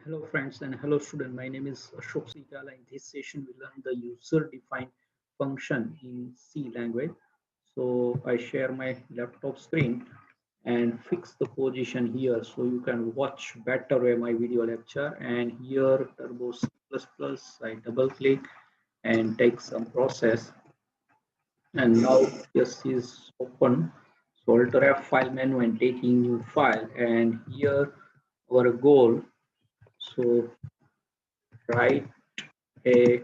Hello friends and hello student. My name is Ashok Sikala. In this session, we learn the user-defined function in C language. So I share my laptop screen and fix the position here so you can watch better my video lecture. And here Turbo C++, I double click and take some process. And now this is open. So Alt F file menu and taking new file. And here our goal. So write a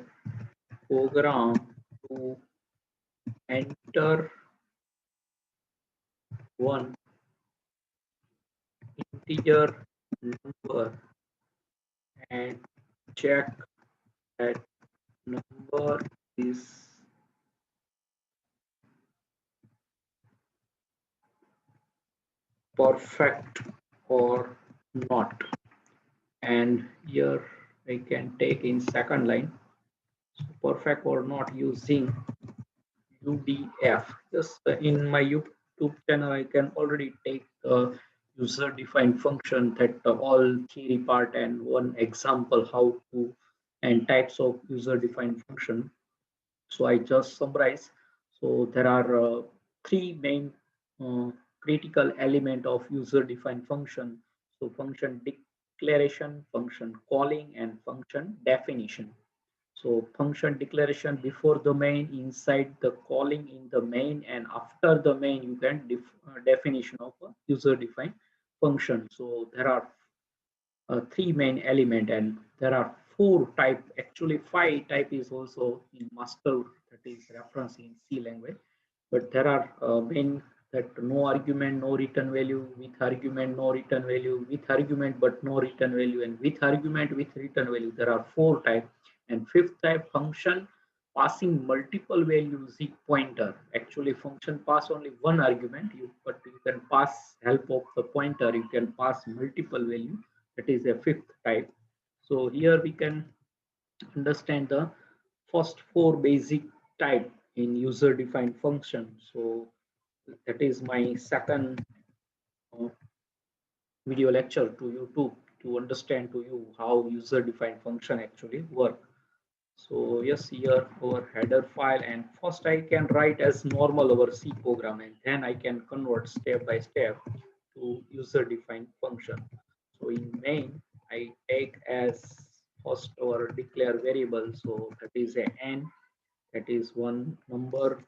program to enter one integer number and check that number is perfect or not. And here I can take in second line, so perfect or not using UDF. Just in my YouTube channel, I can already take the user-defined function that all theory part and one example how to and types of user-defined function. So I just summarize. So there are three main critical element of user-defined function. So function declaration, function calling, and function definition. So function declaration before the main, inside the calling in the main, and after the main you can definition of a user defined function. So there are three main element and there are four type, actually five type is also in master, that is reference in C language, but there are main that no argument no return value, with argument no return value, with argument but no return value, and with argument with return value. There are four type. And fifth type, function passing multiple values is pointer. Actually function pass only one argument, but you can pass help of the pointer, you can pass multiple value. That is a fifth type. So here we can understand the first four basic type in user defined function. So that is my second uh, video lecture to you to understand to you how user defined function actually work. So yes, here our header file, and first I can write as normal our C program, and then I can convert step by step to user defined function. So in main, I take as first our declare variable. So that is a n, that is one number,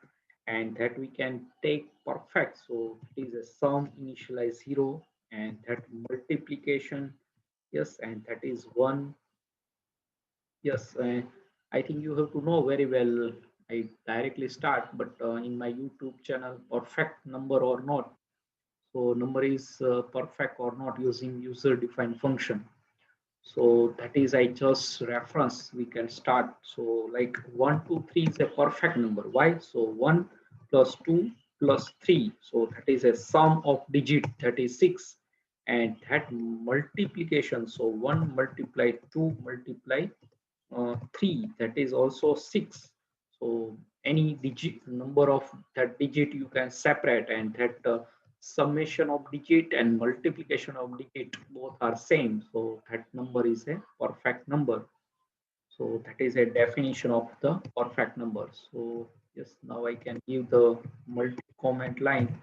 and that we can take perfect. So it is a sum initialize 0, and that multiplication, yes, and that is 1. Yes, I think you have to know very well. I directly start, but in my YouTube channel, perfect number or not. So number is perfect or not using user-defined function. So that is I just reference. We can start. So like 1, 2, 3 is a perfect number. Why? So 1 plus 2 plus 3. So that is a sum of digit, that is 6. And that multiplication. So 1 multiply 2 multiply 3, that is also 6. So any digit number of that digit you can separate, and that summation of digit and multiplication of digit both are same, so that number is a perfect number. So that is a definition of the perfect number. So yes, now I can give the multi comment line,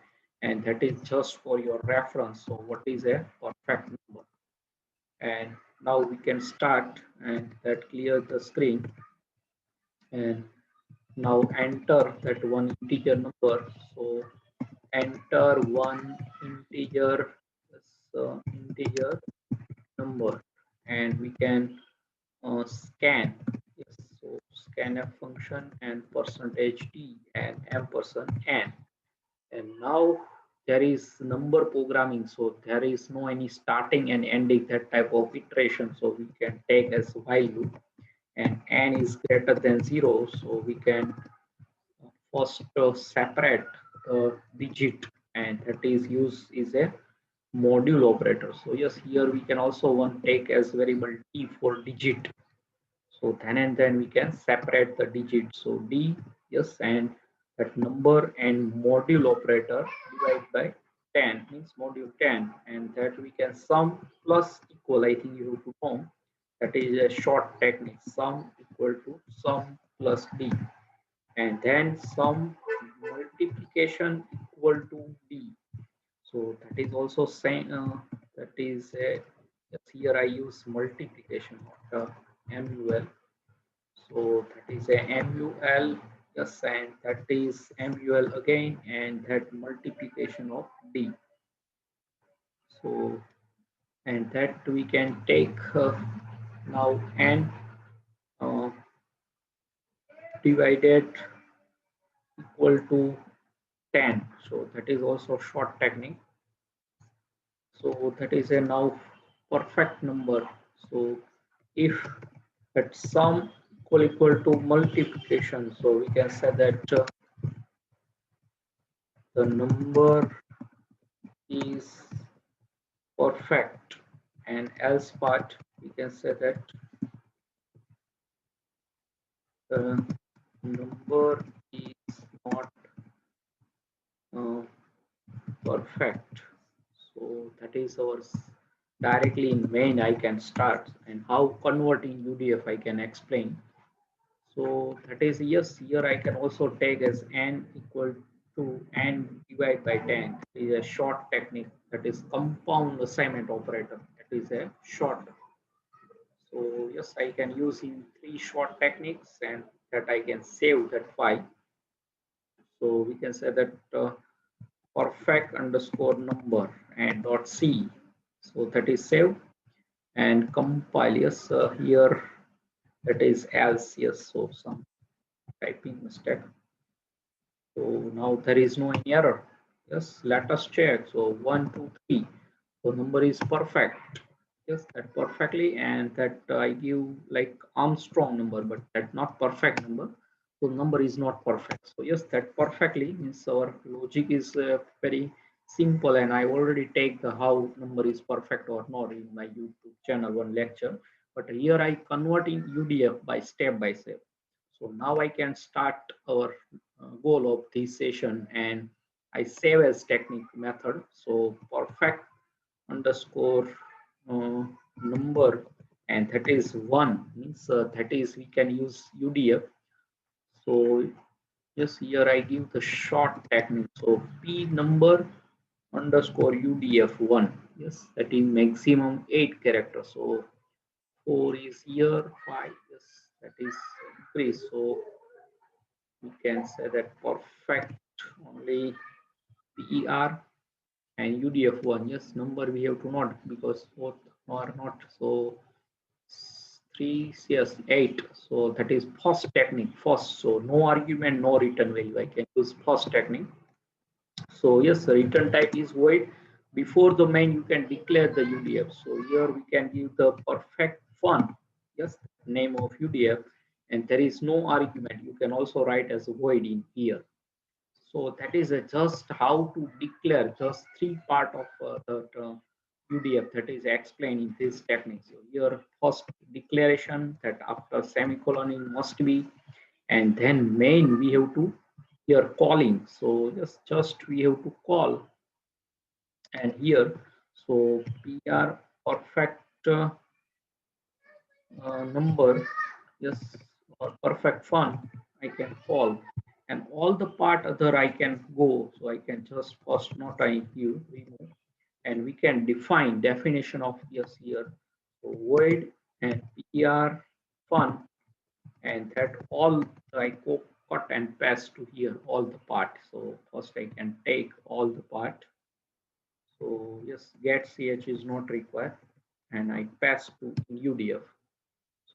and that is just for your reference. So what is a perfect number? And now we can start, and that clear the screen. And now enter that one integer number. So enter one integer, integer number, and we can scan. Yes, so scanf function and percentage %d and ampersand n. And now there is number programming, so there is no any starting and ending that type of iteration. So we can take as while loop, and n is greater than 0, so we can first separate digit, and that is used is a module operator. So yes, here we can also one take as variable d for digit. So then and then we can separate the digit. So d, yes, and that number and module operator divide by 10 means module 10, and that we can sum plus equal. I think you have to know. that is a short technique, sum equal to sum plus d, and then sum multiplication equal to d. So that is also saying that is a, yes, here I use multiplication of MUL. So that is a MUL, yes, and that is MUL again, and that multiplication of D. So, and that we can take now n uh, divided equal to 10. So that is also short technique. So that is a now perfect number. So if that sum equal to multiplication, so we can say that the number is perfect, and else part we can say that the number is not uh, perfect. So that is our directly in main I can start, and how converting UDF I can explain. So that is, yes, here I can also take as n equal to n divided by 10. It is a short technique, that is compound assignment operator. That is a short. So yes, I can use in three short techniques, and that I can save that file. So we can say that perfect underscore number and dot c. So that is saved and compile. Yes, here that is else. Yes, so some typing mistake. So now there is no any error. Yes, let us check. So 1, 2, 3. So number is perfect. Yes, that perfectly, and that I give like Armstrong number, but that not perfect number. So number is not perfect. So yes, that perfectly means our logic is very simple, and I already take the how number is perfect or not in my YouTube channel one lecture. But here I convert in UDF by step by step. So now I can start our goal of this session, and I save as technique method. So perfect underscore uh, number, and that is 1 means that is we can use UDF. So yes, here I give the short technique. So P number underscore UDF 1. Yes, that is maximum 8 characters. So 4 is here, 5, yes, that is increase. So we can say that perfect only PER and UDF1. Yes, number we have to not because both are not. So 3, yes, 8. So that is first technique first. So no argument, no return value. I can use first technique. So yes, the return type is void. Before the main, you can declare the UDF. So here we can give the perfect fun. Yes, name of UDF, and there is no argument. You can also write as a void in here. So that is just how to declare just three part of the UDF that is explained in this technique. So here first declaration that after semicolon it must be, and then main we have to here calling. So just we have to call, and here so PR perfect number, yes, or perfect fun I can call, and all the part other I can go. So I can just first not I give remove, and we can define definition of yes here. So void and PR fun, and that all I cut and paste to here all the part. So first I can take all the part. So yes, get ch is not required, and I pass to UDF.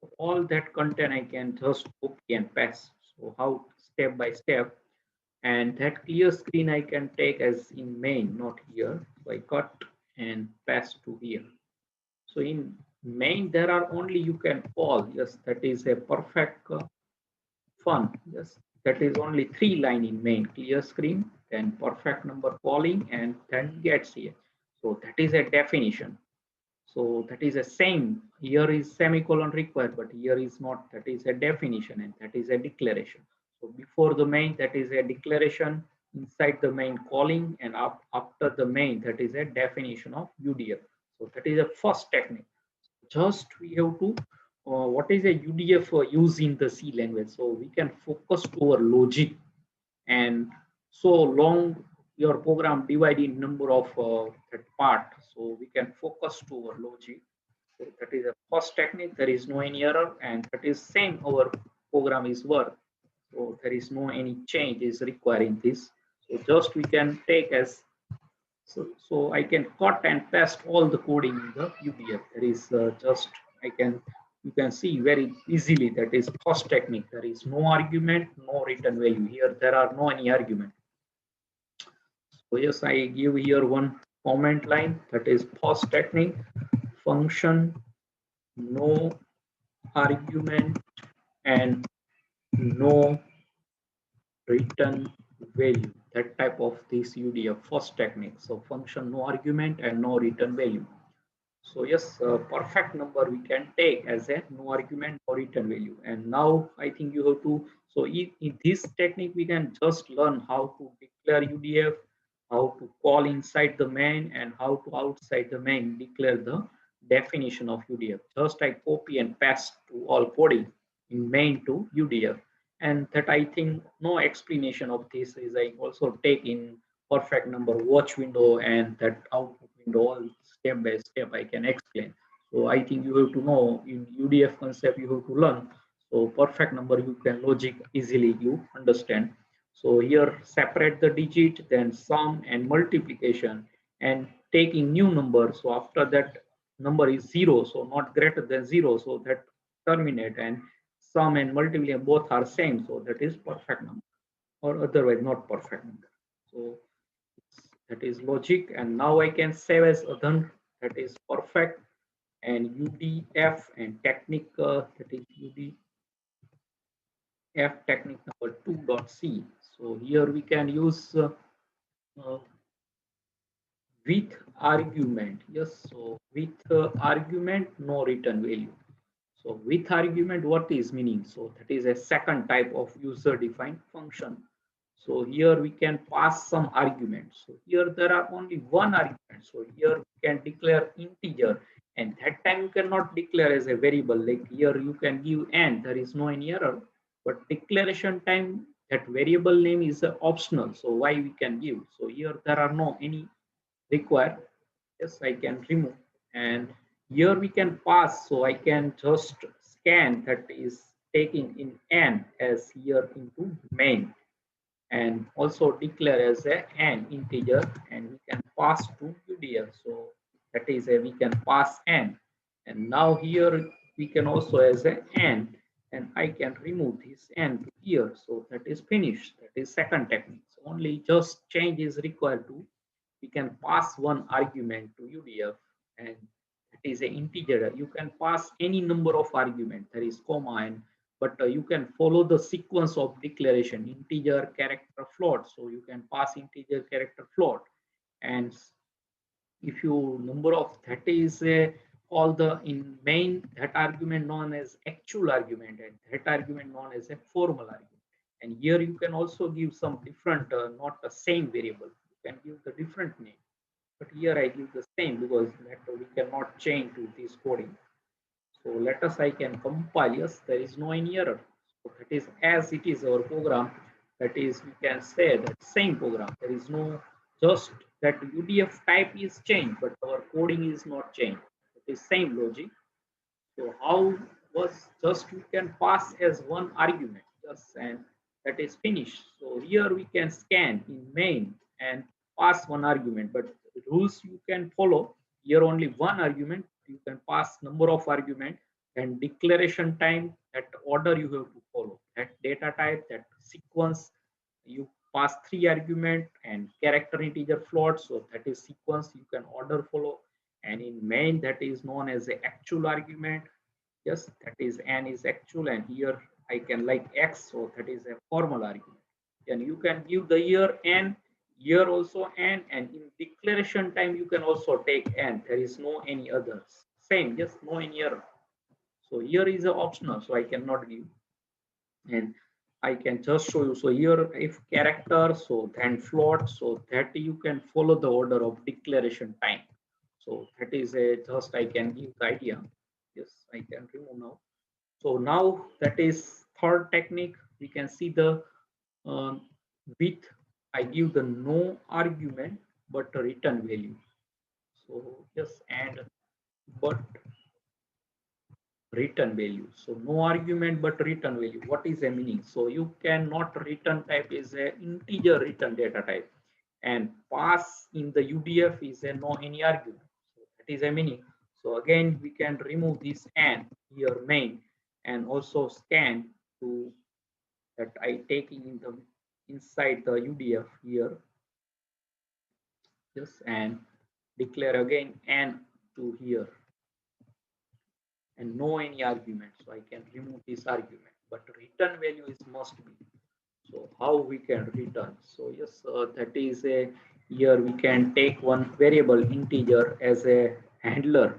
So all that content I can just copy and paste. So how step by step, and that clear screen I can take as in main, not here. So I cut and paste to here. So in main there are only you can call. Yes, that is a perfect fun. Yes, that is only 3 line in main clear screen, then perfect number calling, and then gets here. So that is a definition. So that is the same. Here is semicolon required, but here is not. That is a definition, and that is a declaration. So before the main, that is a declaration. Inside the main calling, and after the main, that is a definition of UDF. So that is a first technique. just we have to what is a UDF use in the C language. So we can focus to our logic, and so long your program divide in number of that part, so we can focus to our logic. So that is a first technique. There is no any error, and that is same our program is work. So there is no any change is requiring this. So just we can take as so I can cut and paste all the coding in the UDF. There is just I can you can see very easily that is first technique. There is no argument, no return value. Here there are no any argument. So yes, I give here one comment line, that is first technique, function, no argument and no return value. That type of this UDF first technique. So function, no argument and no return value. So yes, perfect number we can take as a no argument or return value. And now I think you have to, so in this technique, we can just learn how to declare UDF, how to call inside the main, and how to outside the main declare the definition of UDF. Just I copy and paste to all coding in main to UDF. And that I think no explanation of this is I also take in perfect number watch window and that output window all step by step I can explain. So I think you have to know in UDF concept you have to learn. So perfect number you can logic easily you understand. So here separate the digit, then sum and multiplication, and taking new number. So after that number is zero, so not greater than zero, so that terminate, and sum and multiplication both are same, so that is perfect number, or otherwise not perfect number. So that is logic, and now I can save as other, that is perfect, and UDF and technique, that is UDF technique number 2.c. So here we can use uh, with argument. Yes, so with argument, no return value. So with argument, what is meaning? So that is a second type of user defined function. So here we can pass some arguments. So here there are only one argument. So here we can declare integer, and that time you cannot declare as a variable. Like here you can give n, there is no any error. But declaration time, that variable name is optional. So why we can give? So here there are no any required. Yes, I can remove, and here we can pass, so I can just scan, that is taking in n as here into main, and also declare as a n integer, and we can pass to UDF. So that is a we can pass n, and now here we can also as a n, and I can remove this n to here. So that is finished. That is second technique. So only just change is required to, we can pass one argument to UDF, and it is an integer. You can pass any number of argument. There is comma, and but you can follow the sequence of declaration, integer, character, float. So you can pass integer, character, float, and if you number of that is all the in main, that argument known as actual argument, and that argument known as a formal argument. And here you can also give some different, not the same variable. You can give the different name, but here I give the same because that we cannot change to this coding. So let us, I can compile. Yes, there is no any error. So that is as it is our program. That is, we can say that same program. There is no, just that UDF type is changed, but our coding is not changed. It is same logic. So how was, just we can pass as one argument, yes, and that is finished. So here we can scan in main and pass one argument, but rules you can follow. Here only one argument. You can pass number of argument, and declaration time, that order you have to follow. That data type, that sequence, you pass three argument, and character, integer, float. So that is sequence you can order follow, and in main that is known as the actual argument. Yes, that is n is actual, and here I can like x, so that is a formal argument. And you can give the year n, year also n, and in declaration time you can also take n. There is no any others. Same, just no any error. So here is a optional, so I cannot give, and I can just show you. So here if character, so then float, so that you can follow the order of declaration time. So that is a just I can give the idea. I can remove now. So now that is third technique. We can see the uh, with I give the no argument but a return value. So yes, and but return value. So no argument but return value. What is the meaning? So you cannot return type is a integer return data type, and pass in the UDF is a no any argument. So that is a meaning. So again we can remove this and here main, and also scan to that I taking in the inside the UDF here. Yes, and declare again and to here, and no any argument. So I can remove this argument, but return value is must be. So how we can return? So yes, that is a here we can take one variable integer as a handler.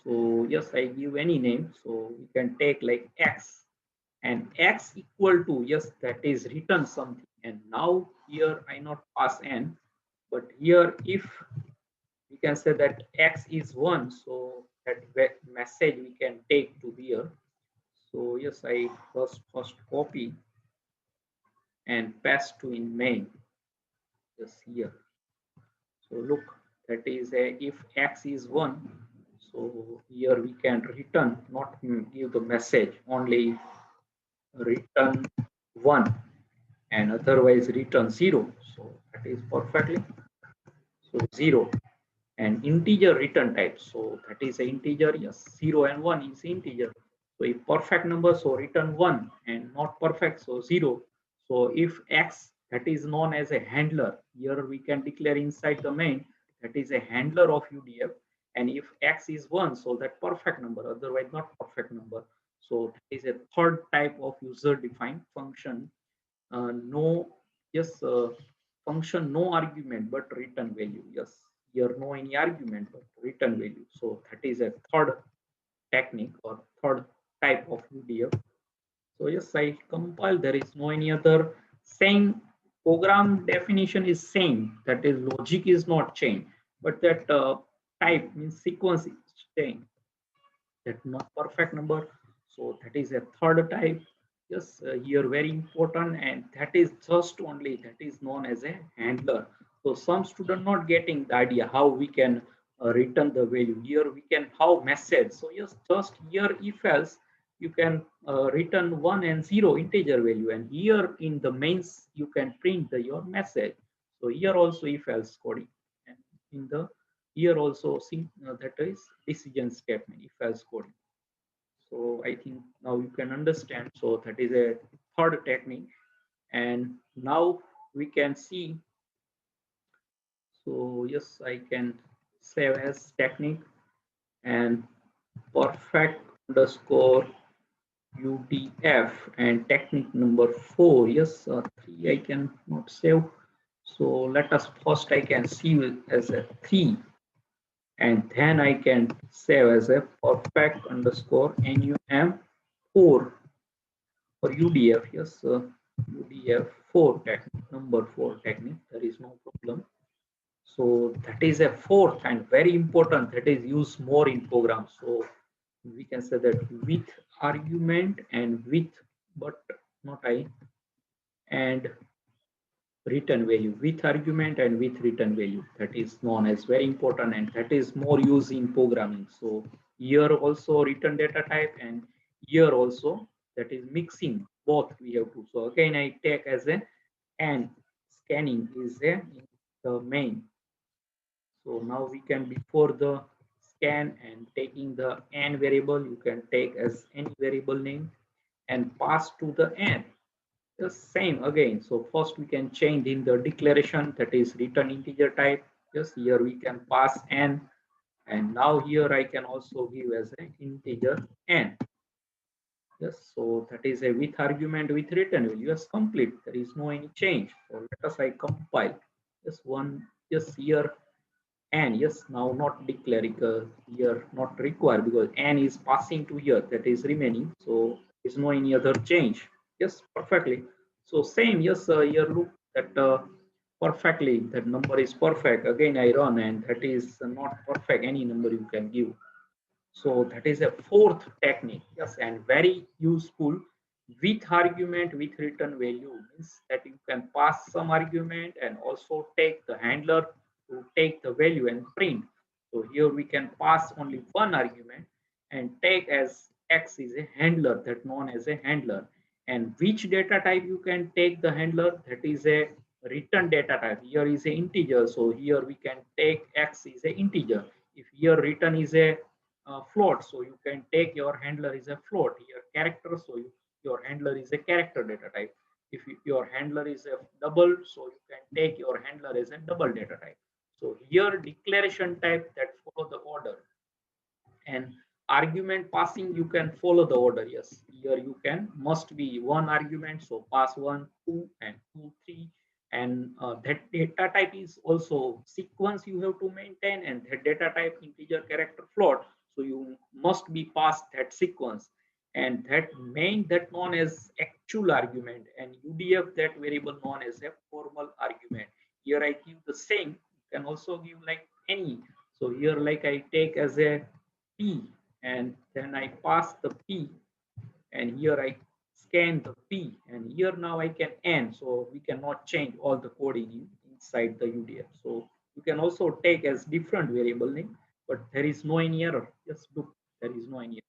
So yes, I give any name. So we can take like x, and x equal to, yes, that is return something. And now here I not pass n, but here if we can say that x is 1, so that message we can take to here. So yes, I first copy and paste to in main, just here. So look, that is a if x is 1, so here we can return, not give the message, only return 1, and otherwise return 0. So that is perfectly. So 0 and integer return type. So that is an integer. Yes, 0 and 1 is integer. So if perfect number, so return 1, and not perfect, so 0. So if x, that is known as a handler, here we can declare inside the main, that is a handler of UDF. And if x is 1, so that perfect number, otherwise not perfect number. So that is a third type of user defined function. No, yes, function no argument but return value. Yes, here no any argument but return value. So that is a third technique or third type of UDF. So yes, I compile. There is no any other. Same program definition is same. That is logic is not changed, but that type means sequence is changed. That not perfect number. So that is a third type. Yes, here very important, and that is just only that is known as a handler. So some student not getting the idea how we can return the value. Here we can how message. So yes, just here if else you can return 1 and 0 integer value, and here in the mains you can print the your message. So here also if else coding, and in the here also see that is decision statement if else coding. So I think now you can understand. So that is a third technique. And now we can see. So yes, I can save as technique and perfect underscore UDF and technique number 4. Yes, 3 I can not save. So let us first I can see as a 3, and then I can save as a perfect underscore NUM 4 for UDF. Yes, UDF 4 technique, number 4 technique, there is no problem. So that is a fourth and very important, that is used more in programs. So we can say that with argument and with, but not I, and return value, with argument and with return value, that is known as very important, and that is more used in programming. So here also return data type, and here also that is mixing both we have to. So again I take as a, and scanning is a the main. So now we can, before the scan and taking the n variable, you can take as any variable name and pass to the n. The same again. So first we can change in the declaration, that is return integer type. Yes, here we can pass n, and now here I can also give as an integer n. Yes, so that is a with argument with return value. Yes, complete. There is no any change. So let us I compile. Yes, one. Yes, here n. Yes, now not declaring here not required because n is passing to here, that is remaining. So there is no any other change. Yes, perfectly. So same. Yes, here look that perfectly that number is perfect. Again I run, and that is not perfect. Any number you can give. So that is a fourth technique. Yes, and very useful. With argument with return value means that you can pass some argument and also take the handler to take the value and print. So here we can pass only one argument and take as x is a handler, that known as a handler. And which data type you can take the handler, that is a return data type. Here is a integer, so here we can take x is a integer. If here return is a float, so you can take your handler is a float. Here character, so your handler is a character data type. If your handler is a double, so you can take your handler as a double data type. So here declaration type that follow the order, and argument passing you can follow the order. Yes, here you can must be one argument, so pass 1 2 and 2 3, and that data type is also sequence you have to maintain, and that data type integer character float, so you must be passed that sequence, and that main that known as actual argument, and UDF that variable known as a formal argument. Here I give the same, you can also give like any. So here like I take as a P, and then I pass the P, and here I scan the P, and here now I can N, so we cannot change all the coding inside the UDF. So you can also take as different variable name, but there is no any error. Just look, there is no any error.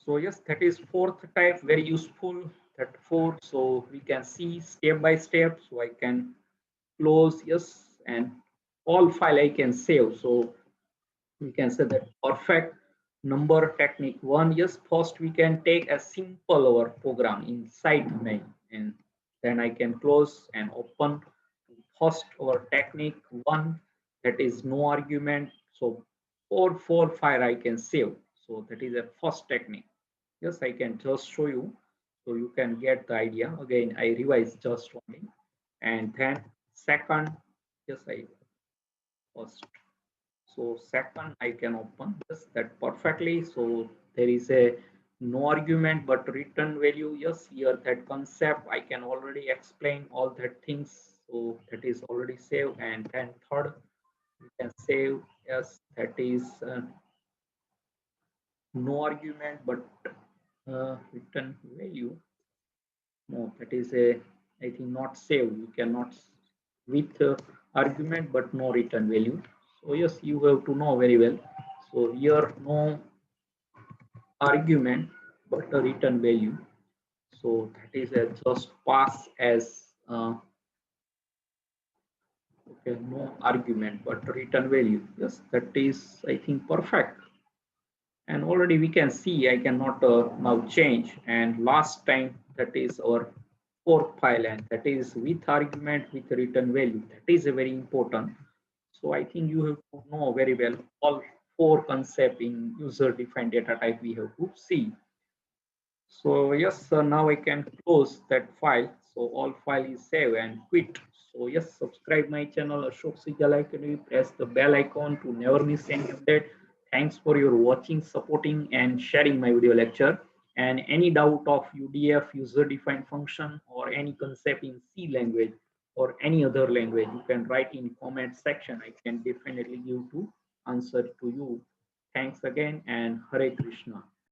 So yes, that is fourth type, very useful. That four, so we can see step by step. So I can close, yes, and all file I can save. So we can say that perfect number technique one. Yes, first we can take a simple our program inside main, and then I can close and open first our technique one, that is no argument. So 4 4 5 I can save. So that is a first technique. Yes, I can just show you so you can get the idea. Again, I revise just only, and then second, yes, I first. So second, I can open this that perfectly. So there is a no argument but return value. Yes, here that concept I can already explain all that things. So that is already saved. And then third, we can save. Yes, that is no argument but return value. No, that is a, I think not save. You cannot with argument but no return value. So yes, you have to know very well. So here no argument but a return value. So that is a just pass as okay, no argument but return value. Yes, that is I think perfect. And already we can see I cannot now change. And last time that is our fourth file, and that is with argument with return value. That is a very important. So I think you have to know very well all four concept in user defined data type we have to see. So yes, now I can close that file. So all file is saved and quit. So yes, subscribe my channel Ashok Sijal Academy. Press the bell icon to never miss any update. Thanks for your watching, supporting, and sharing my video lecture. And any doubt of UDF user defined function or any concept in C language or any other language, you can write in comment section. I can definitely give to answer to you. Thanks again, and Hare Krishna.